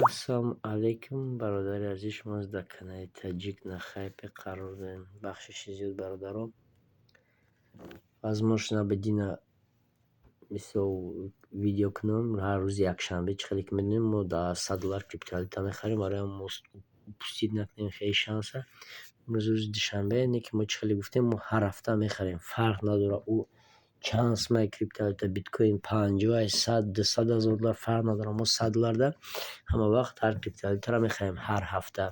ассалому алайкум, бародари азиз, шумо дар канали Таҷик на хайпе қарор дорем. Бахшиши зиёд бародарон, возможно бедина мисол видео кунам ҳар рӯзи якшанбе. Чӣ хеле ки медонем мо дар $100 криптовалюта мехарем, барои мо упустид накунем, хеле шанса. имрӯз рӯзи душанбе, не ки мо чӣ хеле гуфтем, мо ҳар ҳафта мехарем, фарқ надорад ӯ чанд сомаи криптовалюта, биткоин 50, 100, 200 ҳазор доллар фарқ надорад. Мо $100 да ҳама вақт ҳар криптовалютаро мехарем ҳар ҳафта.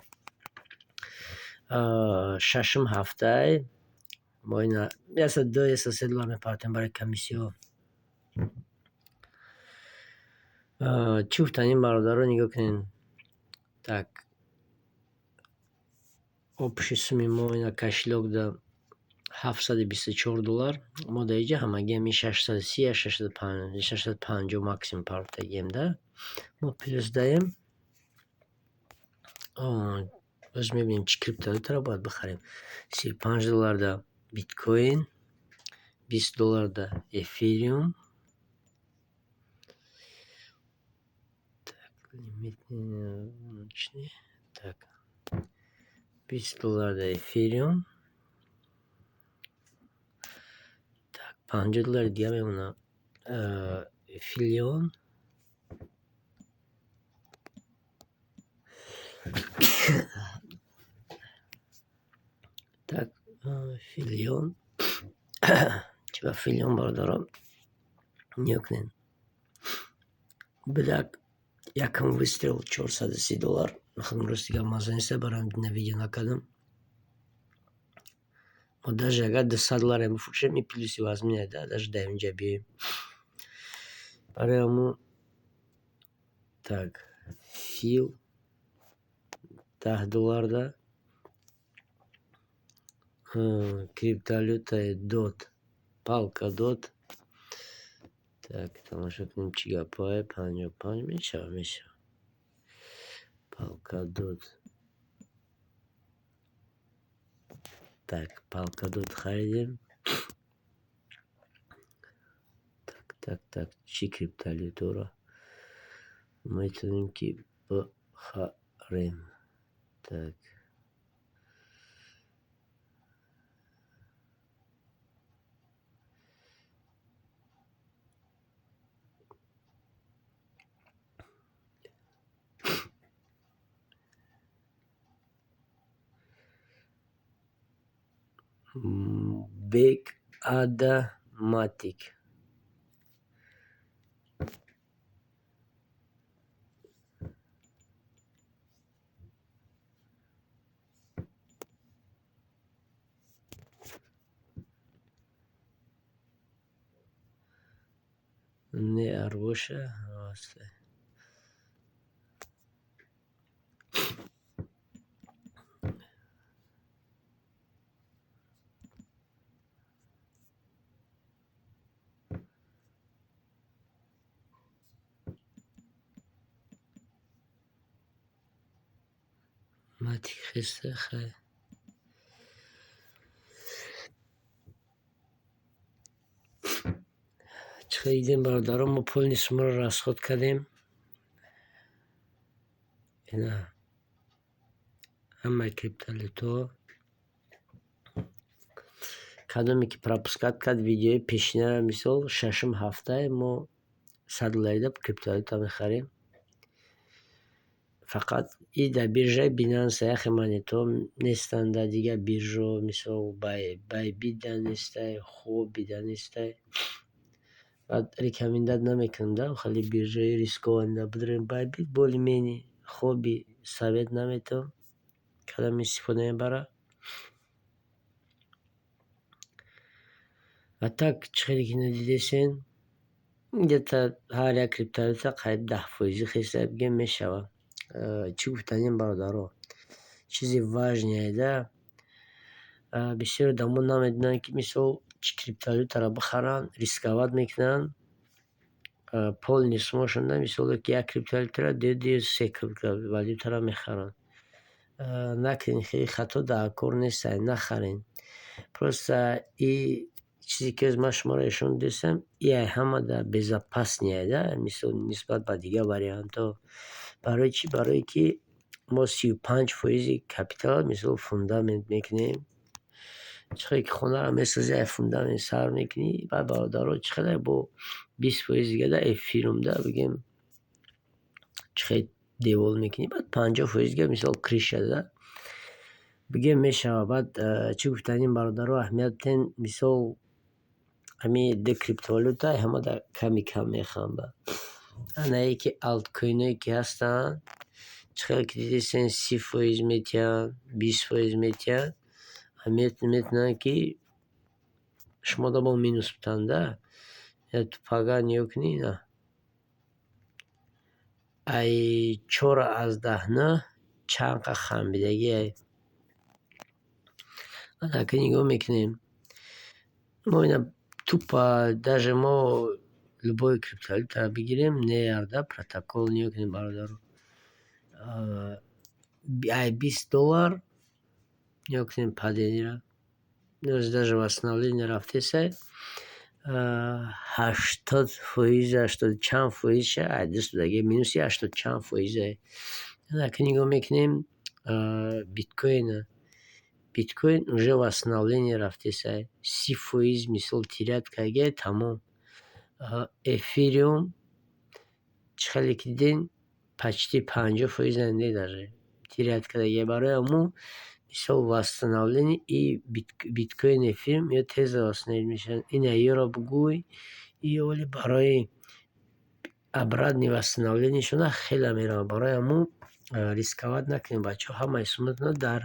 Шашум ҳафтаи мо ина $2-3 мепартем барои комиссиё. Чӣ гуфтанин бародарон, нигоҳ кунед. Так, опиши суми мо ина кашлок да $724. Мо да иҷа ҳамагиами 630, 650 максимум партагием да. Мо плюс даем. Оз мебинем чӣ криптовалютаро бояд бихарем. $35 да биткоин, $20 да эфириум. Так, лимит так. $20 да эфириум. Так, $50 дига мемона эфириум. Так, филион. Чӣ ба филион бародарон? Нёкнен. Блак якам выстрел $430. Нахудам рост дига маза неста, барам дина видео накардам. Мо даже агар $200 мефурӯшем, ин плюси вазмин да, даже дар инҷа биёем. Барои ҳамун так, фил $10 да криптовалютаи дот, палка дот. Так, тамошо кунем чӣ гапое. 55 мешава. Палка дот. Так, палка дот харидем. Так, чӣ криптовалютаро метавонем ки бихарем? Так. Big Ada Matic. Не арбоша расте. Матик хеста хай. Чӣ идем бародарон, мо пулни сумаро расход кардем. Ина ҳама криптовалюта кадоме ки пропускат кард видеои пешинара, мисол шашум ҳафтаи мо $100 да криптовалюта мехарем. Фақат и дар биржаи Binance яхе монето нестан, дар дига биржо мисол Bybit да нестай, Huobi да нестай. Баъд рекомендат намекунам да, хеле биржаи рискованта будем. Bybit более-менее, Huobi совет наметавам кадом истифода мебара. А так чӣ хеле ки надидесен, где-то ҳар як криптовалюта қариб 10% хеста бигем мешава. Чӣ гуфтанем бародаро? Чизи важнее да. Бисёр одамон намедонанд ки мисол чӣ криптовалютаро бихаранд, рисковат мекунанд. Полни сумашон да, мисол ки як криптовалютаро 2-3 криптовалютаро мехаранд. Накунед, хеле хато дар кор нестед, нахарен. Просто и чизе ки аз ман шуморо нишон додам, ҳама да безопаснее да, мисол нисбат ба дига вариантҳо. برای چی؟ برای که ما 35% کپیتال مثل فوندامنت میکنیم. چقدر که خونه را میسازی فوندامنت سر میکنی، بعد برادرها چقدر با 20% دیگه در افیروم ده بگیم چقدر دیوال میکنی، بعد 50% دیگه مثل کریش شده بگیم میشه. بعد چی گفتنیم برادرها اهمیت بدین، مثل همین ده کریپتوالوتا همه در کمی کم میخوام. با انا یکی الت کوینایی که هستن چقدر که دیدیسن 30% میتین 20% میتین، اهمیت میتونن که شما دا با مینوس بتنده یا تو پاگا نیو کنی نه ای 4 از 10 نه چند خم بیدگی انا که نگاه میکنیم ما اینا توپا даже ما любой криптовалюта بگیریم نیارده پروتکل نیو کنیم برادر ای $20 نیو کنیم падение را даже восстановление رفته سه 80% چند فویزشه ادرس بودگه مینوسی 80 چند فویزه. که نگاه میکنیم بیتکوین уже восстановление رفته سه 30% مثل تیرت که تمام. افیریوم چخلی که دیدین почتی 50% زنده داره تیرت که برای امون مثل восстановление ای بیتکوین افیریوم یا تیز восстановление میشن. این ایو را بگوی ای ولی برای обратное восстановление شونه خیلی میره. برای امون ریسکوات نکنیم بچه ها. همه اسمتنا در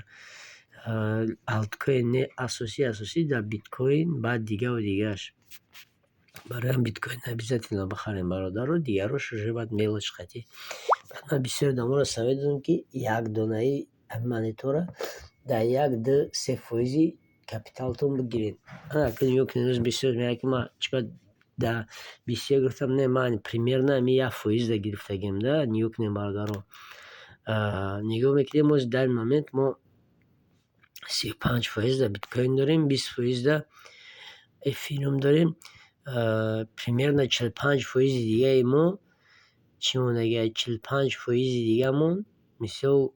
الت کوین نه اساسی در بیتکوین بعد دیگه و دیگهش. برای هم بیتکوین обязательно بخریم برادر رو دیگه رو شوشه بعد میلش خطی. بعد من بسیار دامو رو سوید دادم که یک دانه منیتوره در 1-2-3% کپیتالتون بگیرین. که نیو کنیز بسیار میگه که ما چقدر در بسیار گرفتم نه من پریمیر نه 1% در گرفتگیم ده نیو کنیم برادر رو نگاه میکنیم. ما در مومنت ما 35% در بیتکوین داریم 20% در افیریوم داریم примерно 45% دیگه ما چی مونده 45% دیگه مون مثل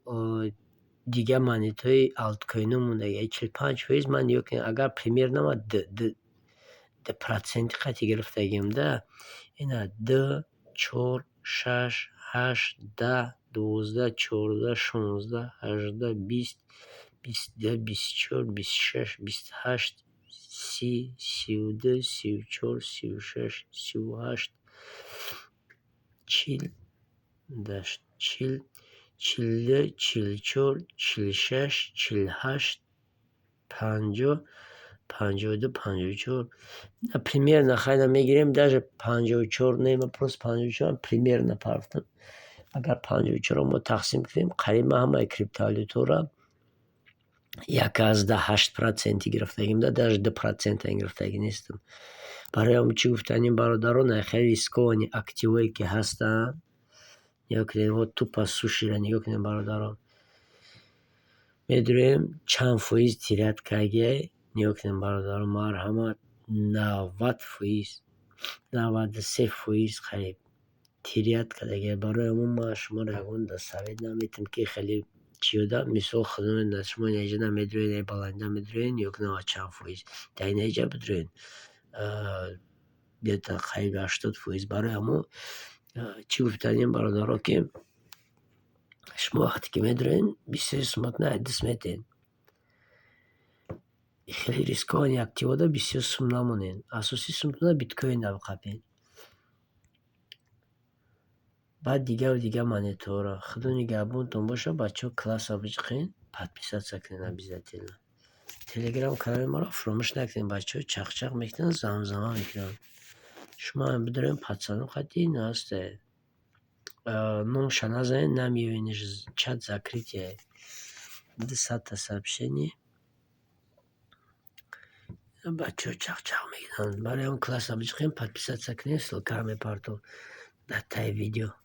دیگه مانیتای الت کوینو مونده 45% من یو که اگر примерно ما ده پرسنت خطی گرفته گیم ده اینا 2 4 6 8 10 12 14 16 18 20 22 24 26 28 30 32 34 36 38 40 40 42 44 46 48 50 52 54 примерно خیلی میگیریم даже 54 نیمه پروس 54 примерно پرفتن. اگر 54 رو ما تقسیم کنیم قریب همه کریپتوالوتا را 1/8% گرفتگیم ده даже 2% گرفتگی نیستم. برای هم چی گفتنیم برادران خیلی ریسکوانی اکتیوی که هستن یا کنیم تو پس سوشی را نگاه کنیم برادران میدونیم چند فویز تیرت کگه نگاه کنیم برادران مرحمت 90% 93% قریب تیریت کدگه. برای همون ما شما را یکون دستاوید نمیتیم که خیلی چیوده مثل خودمون شما نیجه نمیدروین ای بلنده میدروین یک نوع چند فویز در نیجه بدروین بیتا خیلی 80%. برای همون چی گفتنیم برادارا که شما وقتی که میدروین بسیار سمت نه دست میتین خیلی ریسکانی اکتیوادا بسیار سم نمونین اساسی سمتونه بیتکوین نبقبین. بعد دیگه و دیگه монитора خودتون نگهبونتون باشه بچه ها کلاس ها بچخین подписаться کنین обязательно. تلگرام کانال ما را فراموش نکنین بچه ها چخ میکنن زمزمه میکنن. شما هم بداریم پادسانو خطی ناسته номша назовем нamiевинешь чат закрытие 10 сообщений бачо чах میکنن. برای اون کلاس ها بچخین подписаться کنین ссылками парту до тай видео.